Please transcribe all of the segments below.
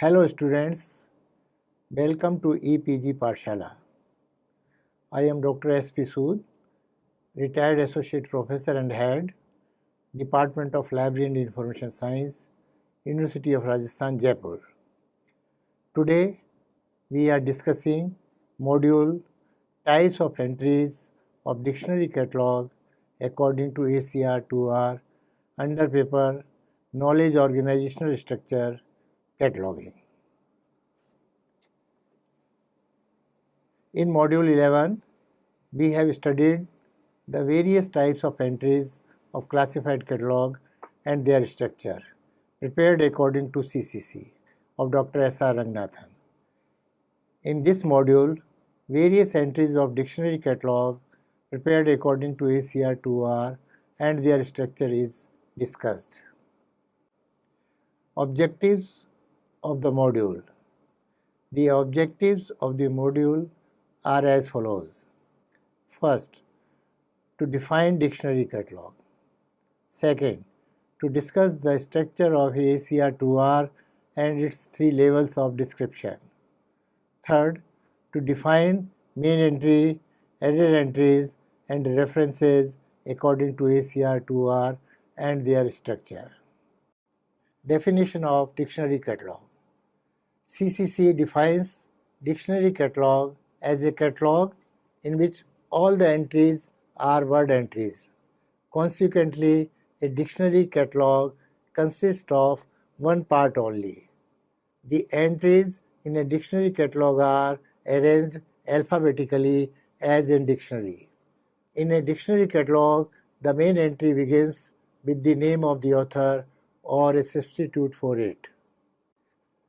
Hello students, welcome to EPG Pathshala. I am Dr. S.P. Sood, retired Associate Professor and Head, Department of Library and Information Science, University of Rajasthan, Jaipur. Today we are discussing module Types of Entries of Dictionary Catalog according to ACR 2R under paper Knowledge Organizational Structure Cataloging. In module 11, we have studied the various types of entries of classified catalog and their structure, prepared according to CCC of Dr. S.R. Ranganathan. In this module, various entries of dictionary catalog prepared according to ACR 2R and their structure is discussed. Objectives of the module. The objectives of the module are as follows. First, to define dictionary catalog. Second, to discuss the structure of ACR 2R and its three levels of description. Third, to define main entry, added entries, and references according to ACR 2R and their structure. Definition of dictionary catalog. CCC defines dictionary catalog as a catalog in which all the entries are word entries. Consequently, a dictionary catalog consists of one part only. The entries in a dictionary catalog are arranged alphabetically as in dictionary. In a dictionary catalog, the main entry begins with the name of the author or a substitute for it.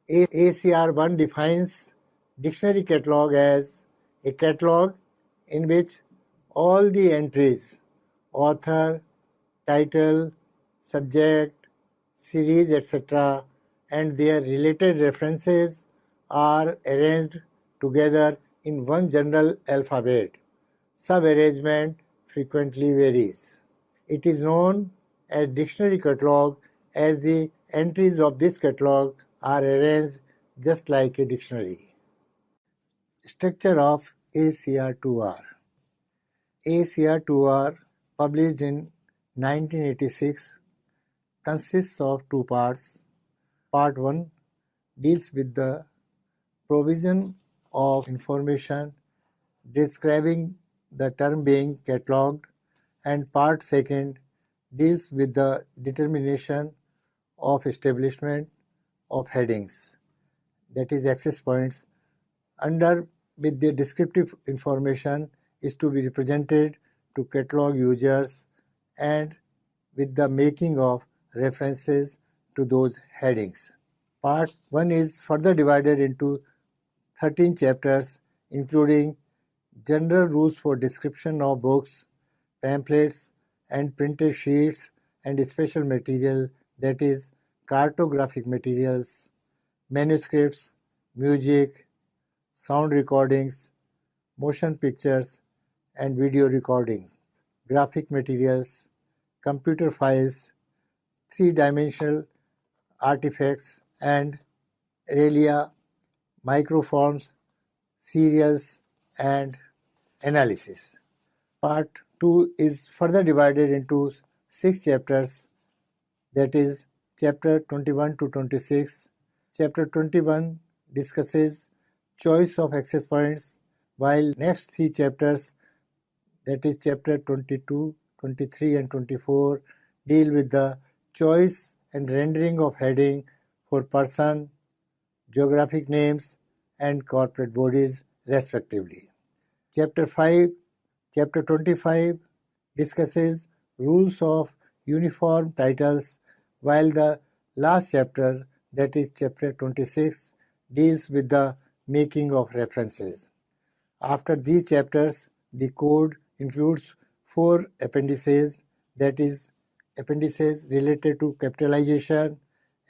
ACR 1 defines dictionary catalog as a catalog in which all the entries, author, title, subject, series, etc., and their related references are arranged together in one general alphabet. Sub-arrangement frequently varies. It is known as dictionary catalog as the entries of this catalog are arranged just like a dictionary. Structure of ACR 2R. ACR 2R, published in 1986, consists of two parts. Part 1 deals with the provision of information describing the term being catalogued, and Part 2 deals with the determination of establishment of headings, that is access points, under with the descriptive information is to be represented to catalog users and with the making of references to those headings. Part 1 is further divided into 13 chapters including general rules for description of books, pamphlets and printed sheets and special material, that is cartographic materials, manuscripts, music, sound recordings, motion pictures and video recordings, graphic materials, computer files, three-dimensional artifacts and realia, microforms, serials and analysis. Part 2 is further divided into 6 chapters, that is chapter 21 to 26. Chapter 21 discusses choice of access points, while next 3 chapters, that is chapter 22, 23 and 24, deal with the choice and rendering of heading for person, geographic names and corporate bodies respectively. Chapter 25 discusses rules of uniform titles, while the last chapter, that is chapter 26, deals with the making of references. After these chapters, the code includes 4 appendices, that is appendices related to capitalization,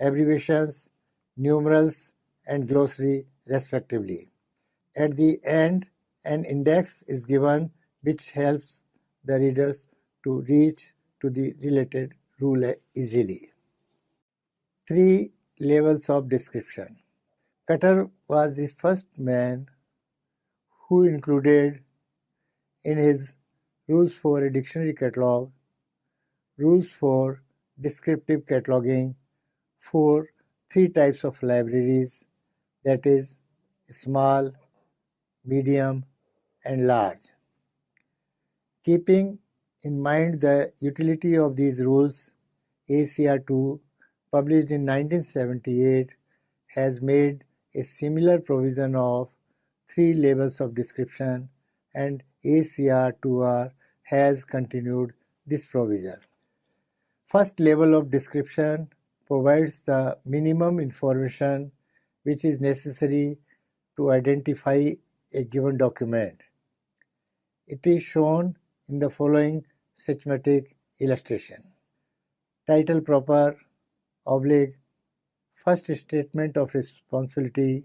abbreviations, numerals, and glossary respectively. At the end, an index is given which helps the readers to reach to the related rule easily. 3 levels of description. Cutter was the first man who included in his rules for a dictionary catalog rules for descriptive cataloging for 3 types of libraries, that is, small, medium, and large. Keeping in mind the utility of these rules, ACR2, published in 1978, has made a similar provision of 3 levels of description, and ACR2R has continued this provision. First level of description provides the minimum information which is necessary to identify a given document. It is shown in the following schematic illustration. Title proper, oblique, first statement of responsibility,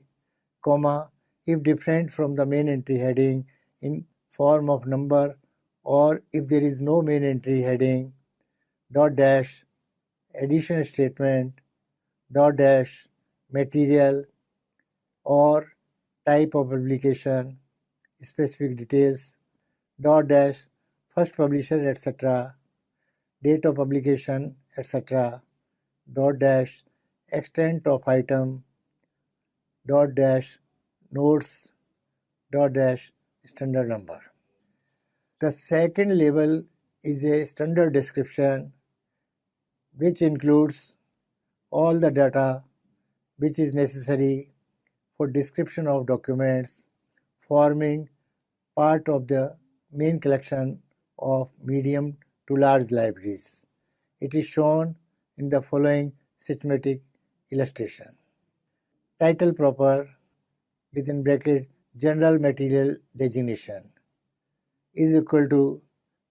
comma, if different from the main entry heading in form of number, or if there is no main entry heading, dot dash, addition statement, dot dash, material or type of publication, specific details, dot dash, first publisher, etc., date of publication, etc., dot dash, extent of item, dot dash, notes, dot dash, standard number. The second level is a standard description which includes all the data which is necessary for description of documents forming part of the main collection of medium to large libraries. It is shown in the following schematic illustration. Title proper, within bracket, general material designation, is equal to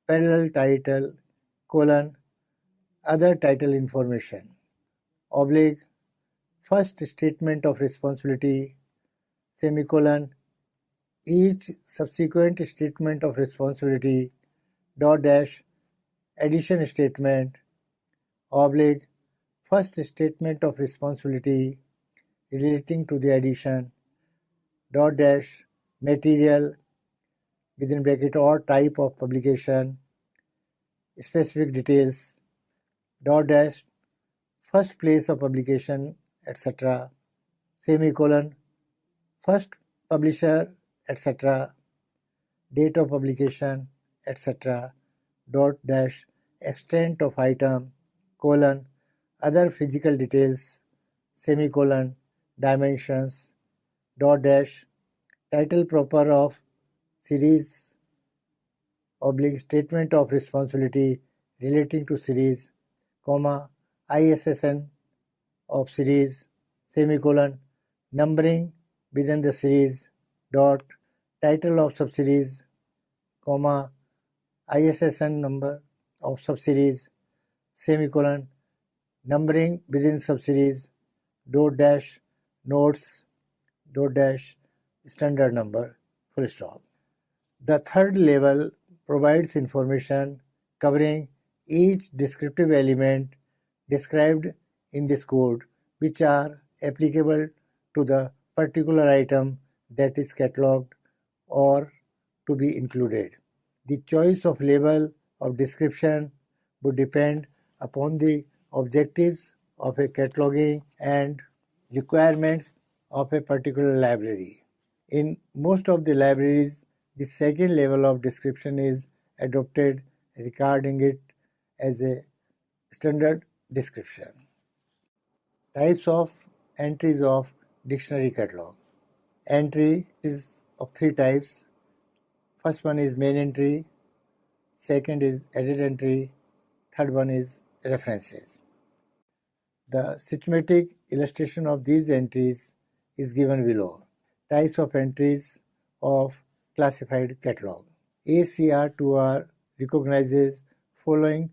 parallel title, colon, other title information, oblique, first statement of responsibility, semicolon, each subsequent statement of responsibility, dot dash, addition statement, oblique, first statement of responsibility relating to the addition, dot dash, material, within bracket, or type of publication, specific details, dot dash, first place of publication, etc., semicolon, first publisher, etc., date of publication, etc., dot dash, extent of item, colon, other physical details, semicolon, dimensions, dot dash, title proper of series, oblique, statement of responsibility relating to series, comma, ISSN of series, semicolon, numbering within the series, dot, title of subseries, comma, ISSN number of subseries, semicolon, numbering within subseries, dot dash, notes, dot dash, standard number, full stop. The third level provides information covering each descriptive element described in this code which are applicable to the particular item that is catalogued or to be included. The choice of label of description would depend upon the objectives of a cataloging and requirements of a particular library. In most of the libraries, the second level of description is adopted, regarding it as a standard description. Types of entries of dictionary catalog. Entry is of 3 types. First one is main entry, second is added entry, third one is references. The schematic illustration of these entries is given below. Types of entries of classified catalog. ACR2R recognizes following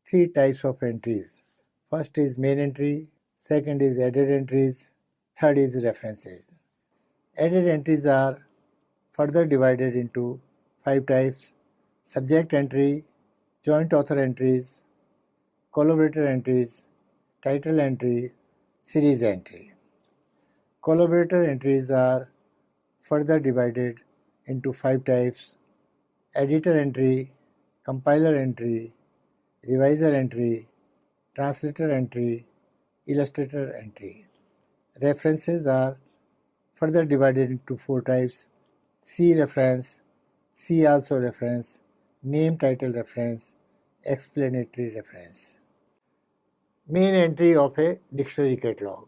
3 types of entries. First is main entry, second is added entries, third is references. Added entries are further divided into 5 types: subject entry, joint author entries, collaborator entries, title entry, series entry. Collaborator entries are further divided into 5 types: editor entry, compiler entry, reviser entry, translator entry, illustrator entry. References are further divided into 4 types: see reference, see also reference, name title reference, explanatory reference. Main entry of a dictionary catalog.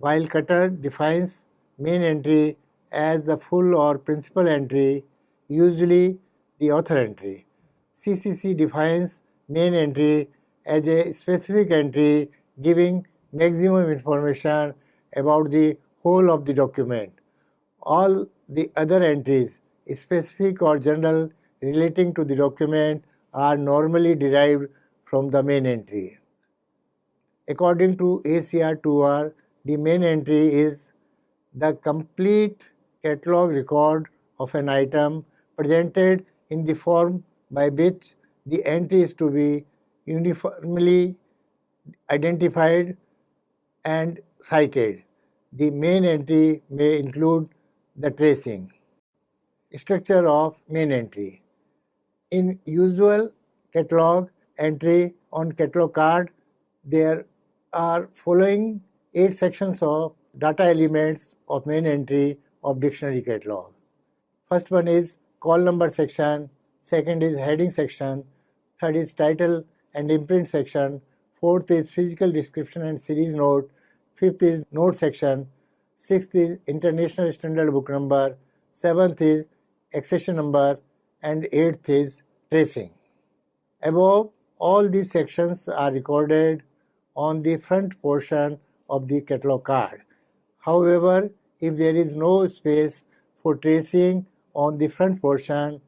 While Cutter defines main entry as the full or principal entry, usually the author entry, CCC defines main entry as a specific entry giving maximum information about the whole of the document. All the other entries, specific or general, relating to the document are normally derived from the main entry. According to ACR2R, the main entry is the complete catalog record of an item presented in the form by which the entry is to be uniformly identified and cited. The main entry may include the tracing. Structure of main entry. In usual catalog entry on catalog card, there are following 8 sections of data elements of main entry of dictionary catalog. First one is call number section, second is heading section, third is title and imprint section, fourth is physical description and series note, fifth is note section, sixth is international standard book number, seventh is accession number, and eighth is tracing. Above, all these sections are recorded on the front portion of the catalog card. However, if there is no space for tracing on the front portion,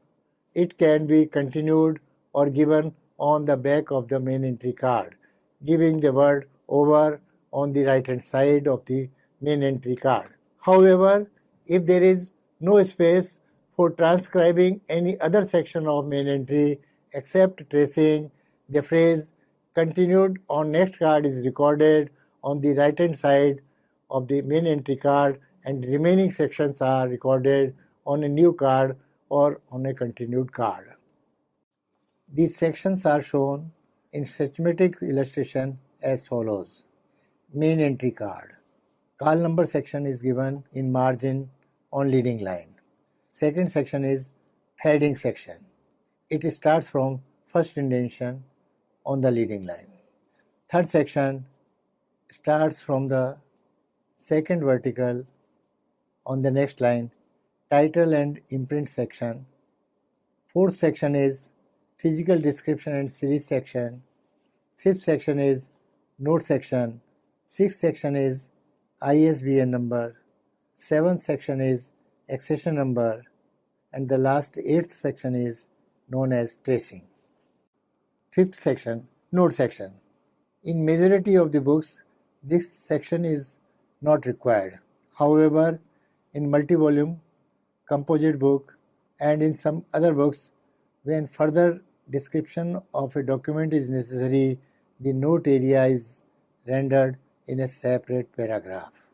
it can be continued or given on the back of the main entry card, giving the word over on the right hand side of the main entry card. However, if there is no space for transcribing any other section of main entry except tracing, the phrase continued on next card is recorded on the right hand side of the main entry card, and remaining sections are recorded on a new card or on a continued card. These sections are shown in schematic illustration as follows. Main entry card. Call number section is given in margin on leading line. Second section is heading section. It starts from first indentation on the leading line. Third section starts from the second vertical on the next line, title and imprint section. Fourth section is physical description and series section. Fifth section is note section. Sixth section is ISBN number. Seventh section is accession number. And the last eighth section is known as tracing. Fifth section, note section. In majority of the books, this section is not required. However, in multi-volume, composite book, and in some other books, when further description of a document is necessary, the note area is rendered in a separate paragraph.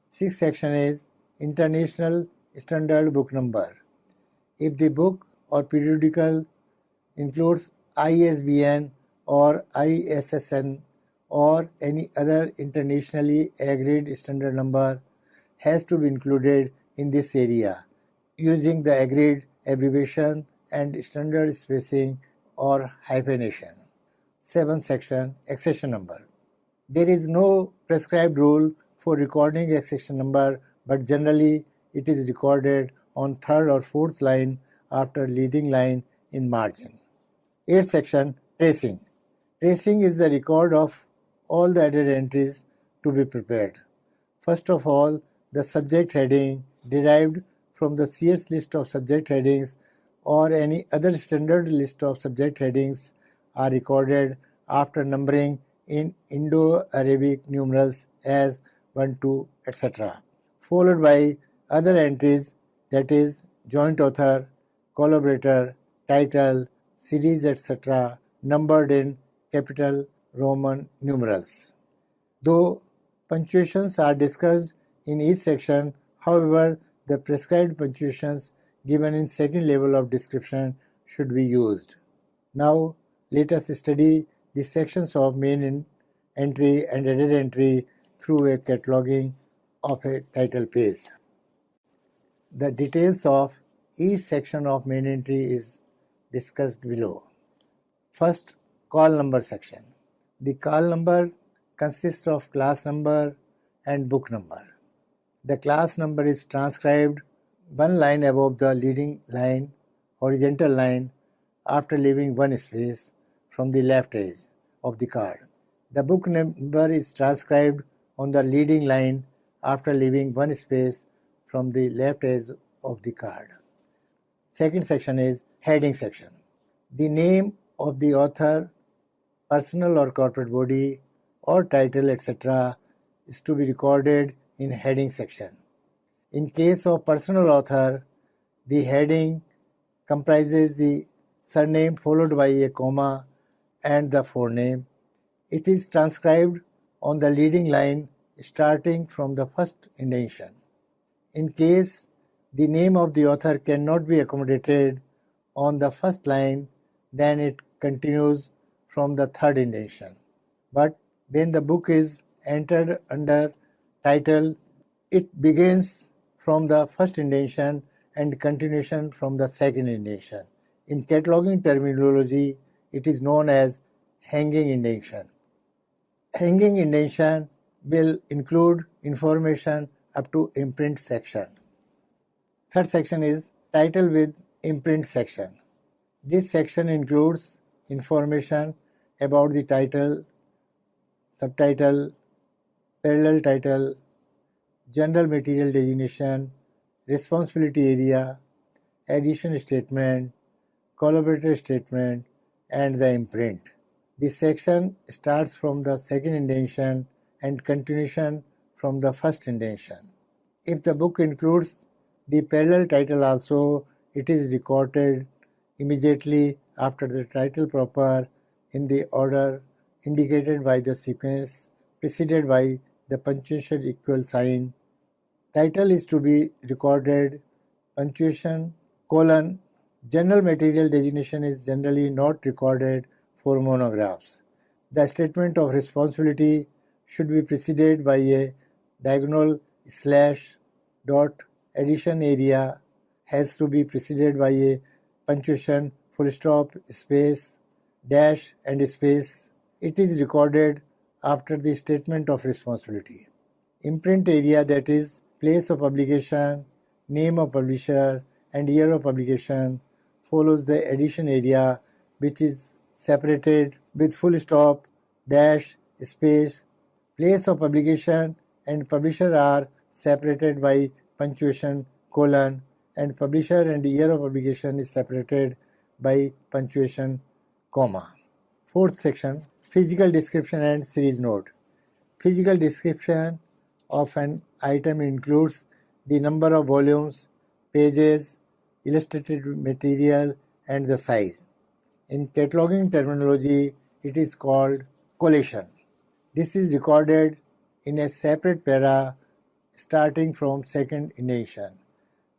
Sixth section is International Standard Book Number. If the book or periodical includes ISBN or ISSN or any other internationally agreed standard number, has to be included in this area using the agreed abbreviation and standard spacing or hyphenation. Seventh section, accession number. There is no prescribed rule for recording accession number, but generally it is recorded on third or fourth line after leading line in margin. Eighth section, tracing. Tracing is the record of all the added entries to be prepared. First of all, the subject heading derived from the Sears list of subject headings or any other standard list of subject headings are recorded after numbering in Indo-Arabic numerals as 1, 2, etc., followed by other entries, that is, joint author, collaborator, title, series, etc., numbered in capital Roman numerals. Though punctuations are discussed in each section, however, the prescribed punctuations given in second level of description should be used. Now, let us study the sections of main entry and added entry through a cataloging of a title page. The details of each section of main entry is discussed below. First, call number section. The call number consists of class number and book number. The class number is transcribed one line above the leading line, horizontal line, after leaving one space from the left edge of the card. The book number is transcribed on the leading line after leaving one space from the left edge of the card. Second section is heading section. The name of the author, personal or corporate body, or title, etc., is to be recorded in heading section. In case of personal author, the heading comprises the surname followed by a comma and the forename. It is transcribed on the leading line starting from the first indentation. In case the name of the author cannot be accommodated on the first line, then it continues from the third indentation. But when the book is entered under title, it begins from the first indentation and continuation from the second indentation. In cataloging terminology, it is known as hanging indentation. Hanging indentation will include information up to imprint section. Third section is title with imprint section. This section includes information about the title, subtitle, parallel title, general material designation, responsibility area, edition statement, collaborator statement, and the imprint. This section starts from the second indentation and continuation from the first indentation. If the book includes the parallel title also, it is recorded immediately after the title proper in the order indicated by the sequence preceded by the punctuation equal sign. Title is to be recorded punctuation colon. General material designation is generally not recorded for monographs. The statement of responsibility should be preceded by a diagonal slash dot. Edition area has to be preceded by a punctuation full stop space dash and space. It is recorded after the statement of responsibility. Imprint area, that is place of publication, name of publisher and year of publication, follows the edition area, which is separated with full stop dash space. Place of publication and publisher are separated by punctuation colon, and publisher and year of publication is separated by punctuation comma. Fourth section, physical description and series note. Physical description of an item includes the number of volumes, pages, illustrated material, and the size. In cataloging terminology, it is called collation. This is recorded in a separate para starting from second indentation.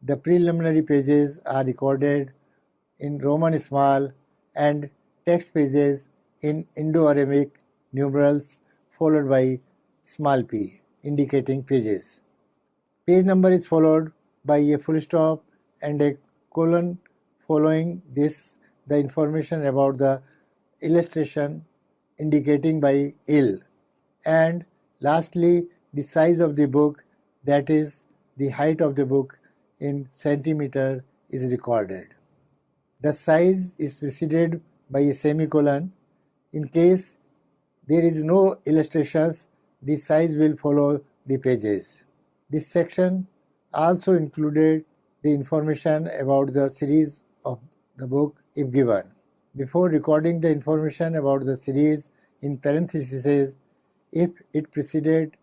The preliminary pages are recorded in Roman small and text pages in Indo-Arabic numerals followed by small p, indicating pages. Page number is followed by a full stop and a colon. Following this, the information about the illustration indicating by ill. And lastly, the size of the book, that is the height of the book in centimeter, is recorded. The size is preceded by a semicolon. In case there is no illustrations, the size will follow the pages. This section also included the information about the series of the book if given. Before recording the information about the series, in parentheses if it preceded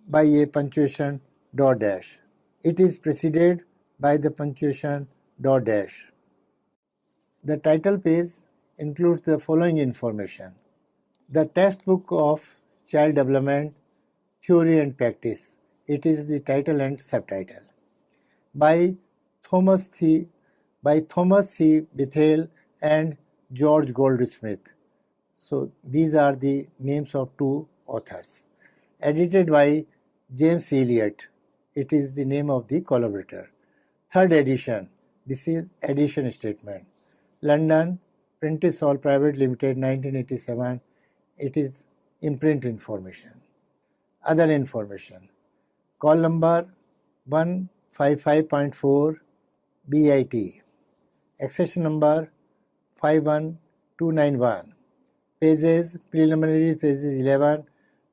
by a punctuation dot dash. It is preceded by the punctuation dot dash. The title page includes the following information: the textbook of child development, theory and practice. It is the title and subtitle. By Thomas C. Bethel and George Goldsmith. So these are the names of two authors. Edited by James Elliott. It is the name of the collaborator. Third edition. This is edition statement. London, Prentice Hall Private Limited, 1987. It is imprint information. Other information. Call number 155.4 BIT. Accession number 51291. Pages, preliminary pages 11,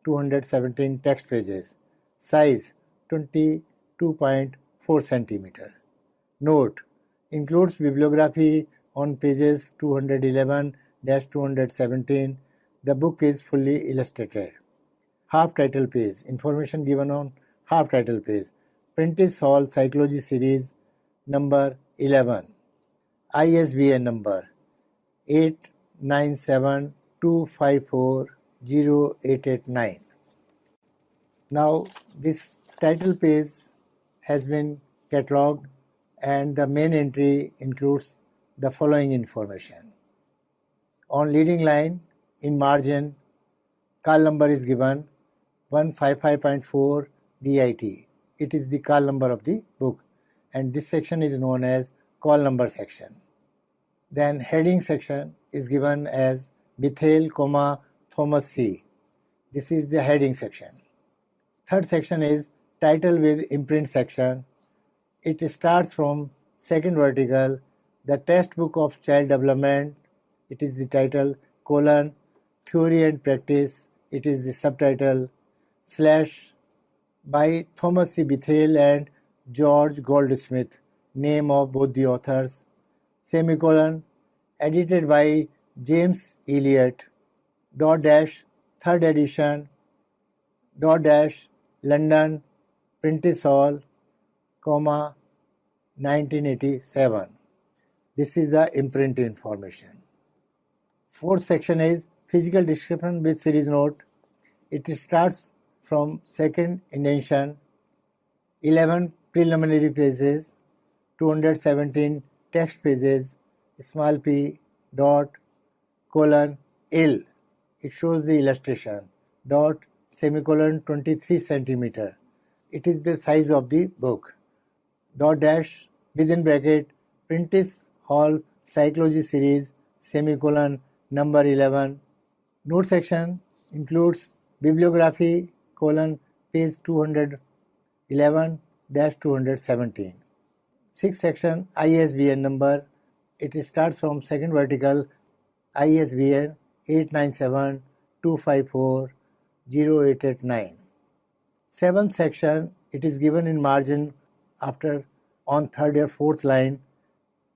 217 text pages. Size 22.4 centimeter. Note: includes bibliography on pages 211-217. The book is fully illustrated. Half title page. Information given on half title page. Prentice Hall Psychology Series number 11. ISBN number 89725408889. Now this title page has been catalogued and the main entry includes the following information. On leading line, in margin, call number is given 155.4 BIT. It is the call number of the book and this section is known as call number section. Then heading section is given as Bethel, Thomas C. This is the heading section. Third section is title with imprint section. It starts from second vertical, the textbook of child development. It is the title, colon, theory and practice. It is the subtitle, slash, by Thomas C. Bethel and George Goldsmith, name of both the authors, semicolon, edited by James Elliott, dot dash, third edition, dot dash, London, Prentice Hall, 1987. This is the imprint information. Fourth section is physical description with series note. It starts from second indentation, 11 preliminary pages, 217 text pages, small p, dot, colon, L. It shows the illustration, dot, semicolon, 23 centimeter. It is the size of the book. Dot dash, within bracket, Prentice Hall Psychology Series, semicolon, number 11. Note section includes bibliography, colon, page 211-217. Sixth section, ISBN number. It starts from second vertical, ISBN 897-254-0889. Seventh section, it is given in margin after on third or fourth line,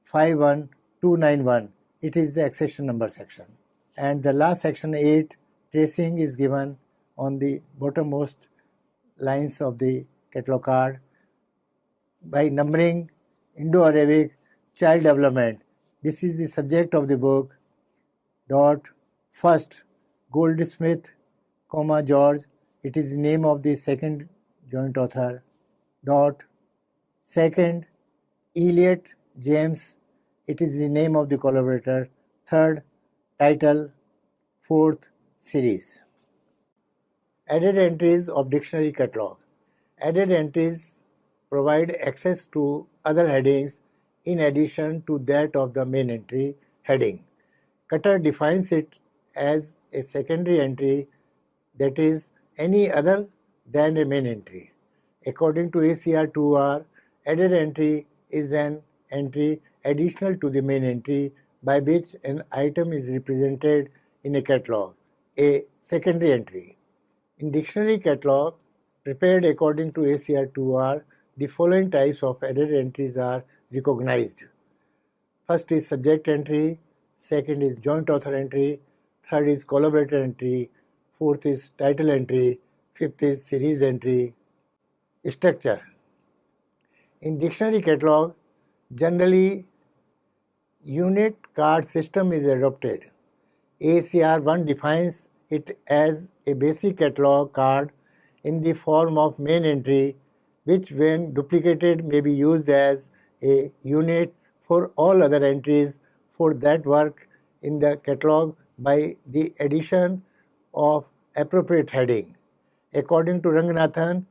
51291. It is the accession number section. And the last section 8, tracing is given on the bottommost lines of the catalog card by numbering Indo-Arabic child development. This is the subject of the book. Dot, first, Goldsmith, George. It is the name of the second joint author. Dot, second, Elliott, James. It is the name of the collaborator. Third, title. Fourth, series. Added entries of dictionary catalog. Added entries provide access to other headings in addition to that of the main entry heading. Cutter defines it as a secondary entry, that is, any other than a main entry. According to ACR2R, added entry is an entry additional to the main entry by which an item is represented in a catalog, a secondary entry. In dictionary catalog prepared according to ACR2R, the following types of added entries are recognized. First is subject entry, second is joint author entry, third is collaborator entry, fourth is title entry, fifth is series entry. Structure. In dictionary catalog, generally unit card system is adopted. ACR 1 defines it as a basic catalog card in the form of main entry, which when duplicated may be used as a unit for all other entries for that work in the catalog by the addition of appropriate heading. According to Ranganathan,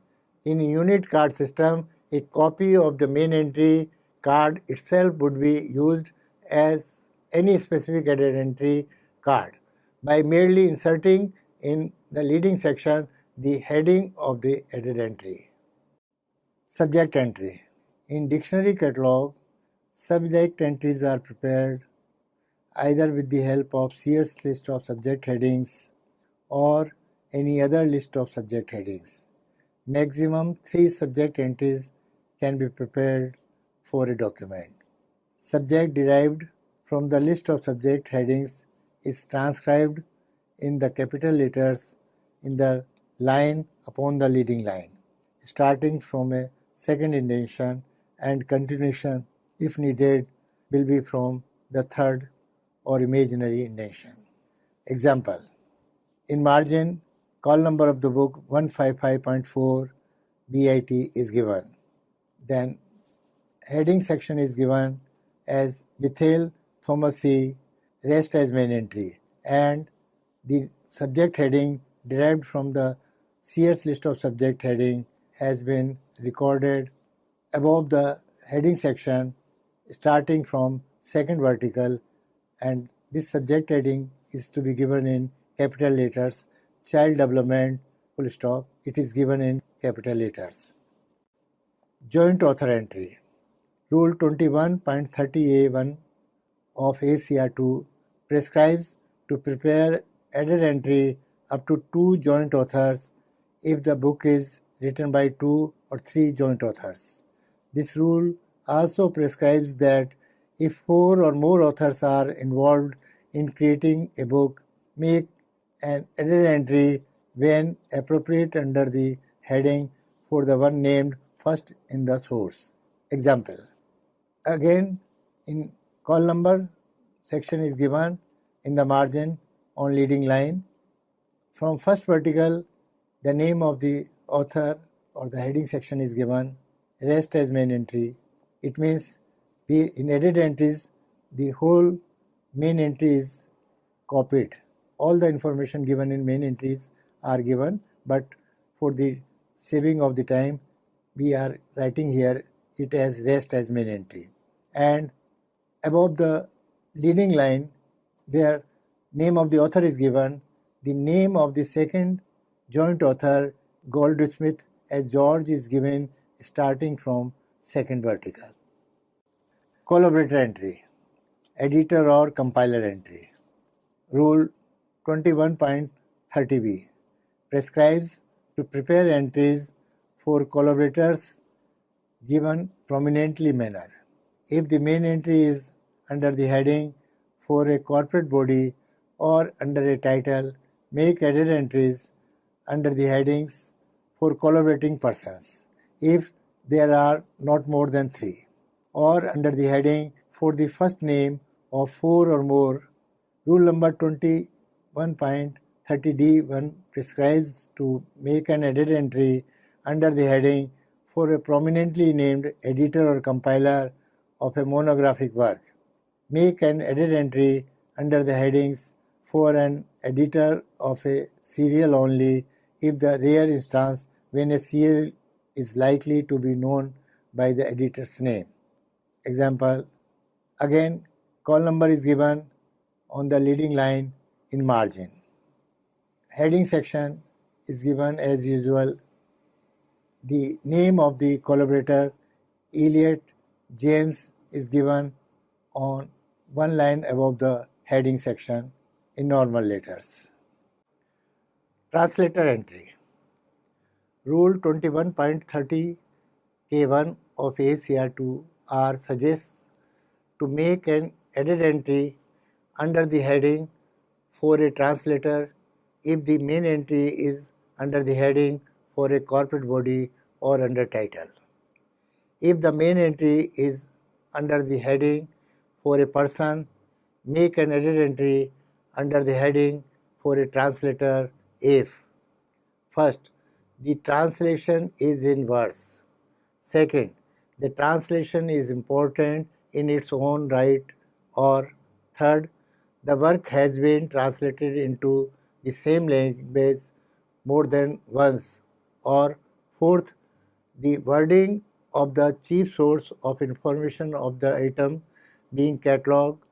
in unit card system, a copy of the main entry card itself would be used as any specific added entry card by merely inserting in the leading section the heading of the added entry. Subject entry. In dictionary catalog, subject entries are prepared either with the help of Sears list of subject headings or any other list of subject headings. Maximum 3 subject entries can be prepared for a document. Subject derived from the list of subject headings is transcribed in the capital letters in the line upon the leading line, starting from a second indentation, and continuation, if needed, will be from the third or imaginary indentation. Example. In margin, call number of the book 155.4 BIT is given. Then heading section is given as Bethel Thomas C. Rest as main entry, and the subject heading derived from the Sears list of subject heading has been recorded above the heading section starting from second vertical, and this subject heading is to be given in capital letters. Child development, full stop, it is given in capital letters. Joint author entry. Rule 21.30A1 of ACR2 prescribes to prepare added entry up to 2 joint authors if the book is written by 2 or 3 joint authors. This rule also prescribes that if 4 or more authors are involved in creating a book, make an added entry when appropriate under the heading for the one named first in the source. Example. Again, in call number, section is given in the margin on leading line. From first vertical, the name of the author or the heading section is given, rest as main entry. It means in added entries, the whole main entry is copied. All the information given in main entries are given, but for the saving of the time, we are writing here it as rest as main entry. And above the leading line, where name of the author is given, the name of the second joint author, Goldsmith, as George, is given starting from second vertical. Collaborator entry, editor or compiler entry. Rule 21.30b prescribes to prepare entries for collaborators given prominently manner. If the main entry is under the heading for a corporate body or under a title, make added entries under the headings for collaborating persons if there are not more than 3, or under the heading for the first name of 4 or more. Rule number 21.30d1 prescribes to make an added entry under the heading for a prominently named editor or compiler of a monographic work. Make an added entry under the headings for an editor of a serial only if the rare instance when a serial is likely to be known by the editor's name. Example. Again, call number is given on the leading line in margin. Heading section is given as usual. The name of the collaborator, Elliot James, is given on one line above the heading section in normal letters. Translator entry. Rule 21.30K1 of ACR2R suggests to make an added entry under the heading for a translator if the main entry is under the heading for a corporate body or under title. If the main entry is under the heading for a person, make an edit entry under the heading for a translator if first, the translation is in verse. Second, the translation is important in its own right, or third, the work has been translated into the same language more than once, or fourth, the wording of the chief source of information of the item being catalogued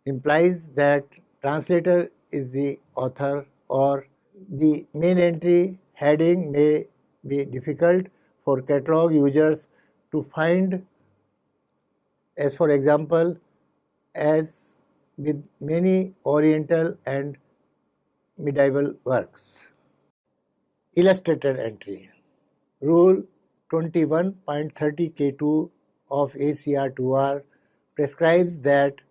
implies that translator is the author, or the main entry heading may be difficult for catalog users to find, as for example, as with many Oriental and medieval works. Illustrated entry. Rule 21.30K2 of ACR2R prescribes that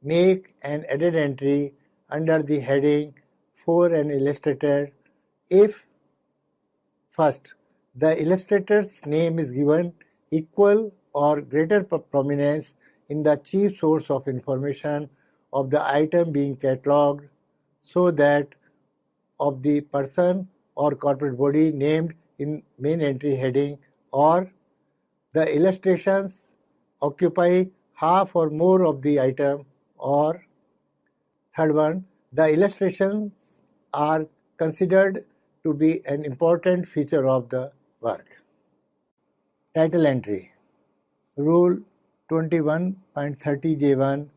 make an edit entry under the heading for an illustrator if first, the illustrator's name is given equal or greater prominence in the chief source of information of the item being catalogued, so that of the person or corporate body named in main entry heading, or the illustrations occupy half or more of the item, or third one, the illustrations are considered to be an important feature of the work. Title entry. Rule 21.30J1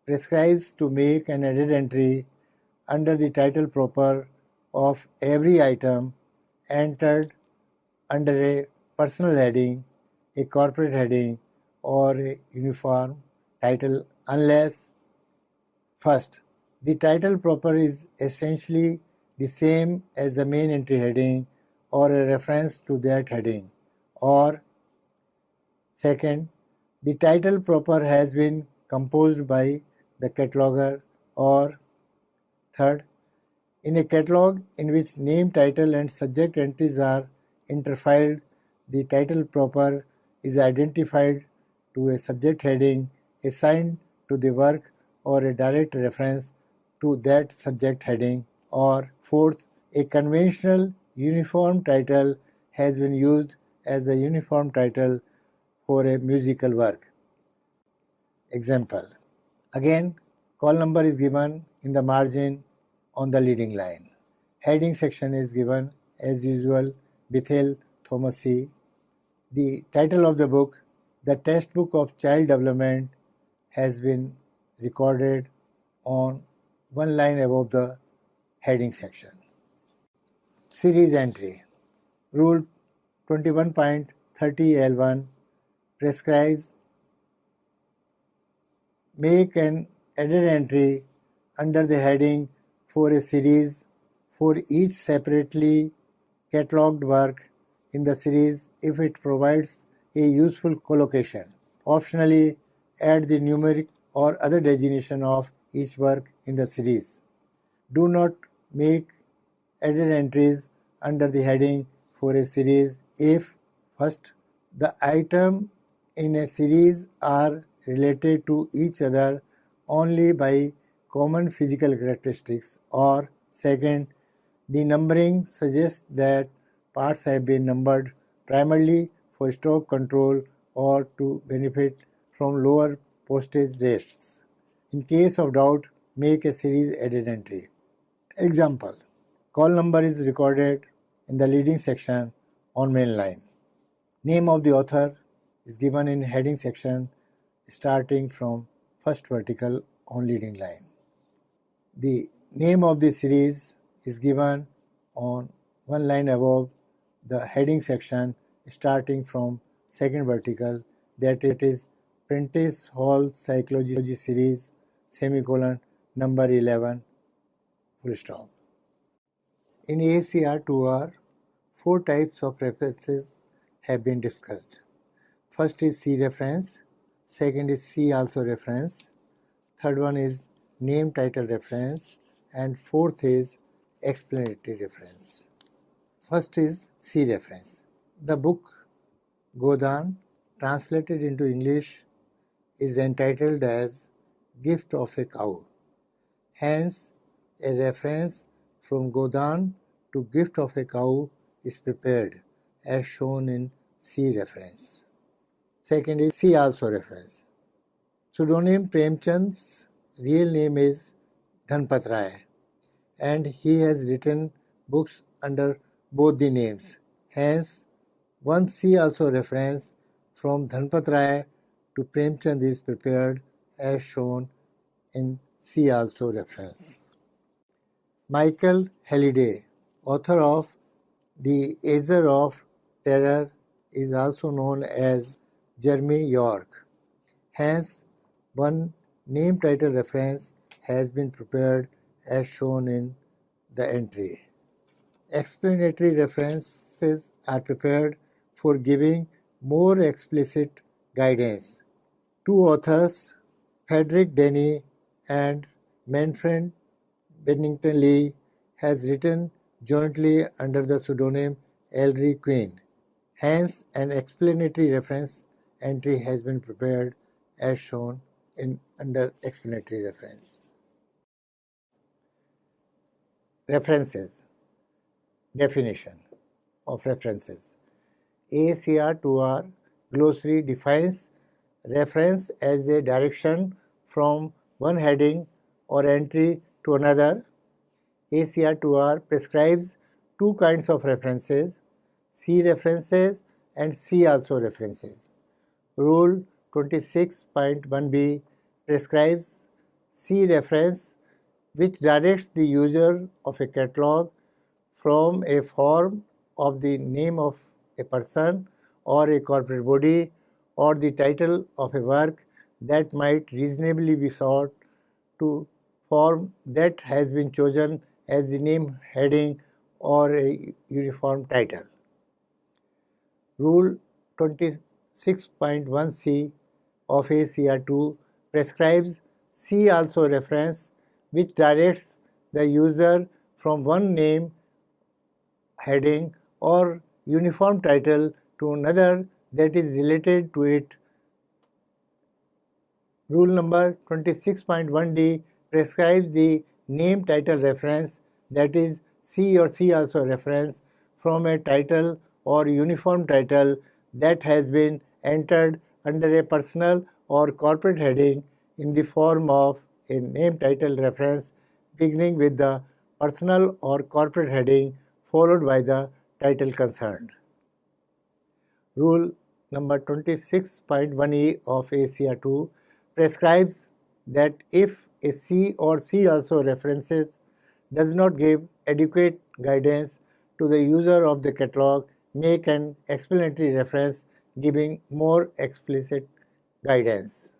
prescribes to make an edit entry under the title proper of every item entered under a personal heading, a corporate heading, or a uniform title unless first, the title proper is essentially the same as the main entry heading or a reference to that heading, or second, the title proper has been composed by the cataloger, or third, in a catalog in which name, title and subject entries are interfiled, the title proper is identified to a subject heading assigned to the work or a direct reference to that subject heading, or fourth, a conventional uniform title has been used as the uniform title for a musical work. Example. Again, call number is given in the margin on the leading line. Heading section is given as usual, Bethel Thomas C. The title of the book, The Textbook of Child Development, has been recorded on one line above the heading section. Series entry. Rule 21.30L1 prescribes make an edit entry under the heading for a series for each separately catalogued work in the series if it provides a useful collocation. Optionally, add the numeric or other designation of each work in the series. Do not make edit entries under the heading for a series if first, the item in a series are related to each other only by common physical characteristics, or second, the numbering suggests that parts have been numbered primarily for stock control or to benefit from lower postage rates. In case of doubt, make a series edit entry. Example. Call number is recorded in the leading section on main line. Name of the author is given in heading section starting from first vertical on leading line. The name of the series is given on one line above the heading section starting from second vertical, that is Prentice Hall Psychology Series, semicolon, number 11, full stop. In ACR2R, 4 types of references have been discussed. First is C reference, second is C also reference, third one is name title reference, and fourth is explanatory reference. First is C reference. The book Godan, translated into English, is entitled as Gift of a Cow. Hence, a reference from Godan to Gift of a Cow is prepared as shown in C reference. Second is C also reference. Pseudonym Premchand's real name is Dhanpat Rai, and he has written books under both the names. Hence, one C also reference from Dhanpat Rai to Premchand is prepared as shown in C also reference. Michael Halliday, author of The Azure of Terror, is also known as Jeremy York. Hence, one name title reference has been prepared as shown in the entry. Explanatory references are prepared for giving more explicit guidance. Two authors, Frederick Denny and Manfred Bennington Lee, has written jointly under the pseudonym Ellery Queen. Hence, an explanatory reference entry has been prepared as shown under explanatory reference. References. Definition of references. ACR2R glossary defines reference as a direction from one heading or entry to another. ACR2R prescribes two kinds of references, C references and C also references. Rule 26.1b prescribes C reference, which directs the user of a catalog from a form of the name of a person or a corporate body or the title of a work that might reasonably be sought to form that has been chosen as the name heading or a uniform title. Rule 26.1c of ACR2 prescribes C also reference, which directs the user from one name heading or uniform title to another that is related to it. Rule number 26.1d prescribes the name title reference, that is C or C also reference, from a title or uniform title that has been entered under a personal or corporate heading in the form of a name title reference beginning with the personal or corporate heading followed by the title concerned. Rule number 26.1e of ACR2 prescribes that if a C or C also references does not give adequate guidance to the user of the catalog, make an explanatory reference giving more explicit guidance.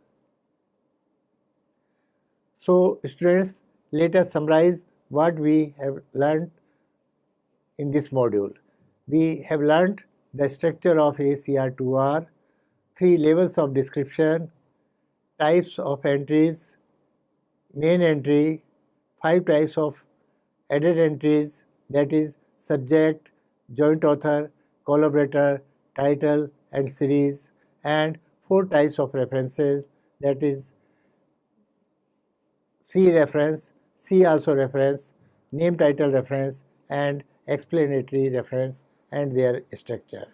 So, students, let us summarize what we have learned in this module. We have learned the structure of ACR2R, 3 levels of description, types of entries, main entry, 5 types of added entries, that is subject, joint author, collaborator, title and series, and 4 types of references, that is C reference, C also reference, name title reference and explanatory reference and their structure.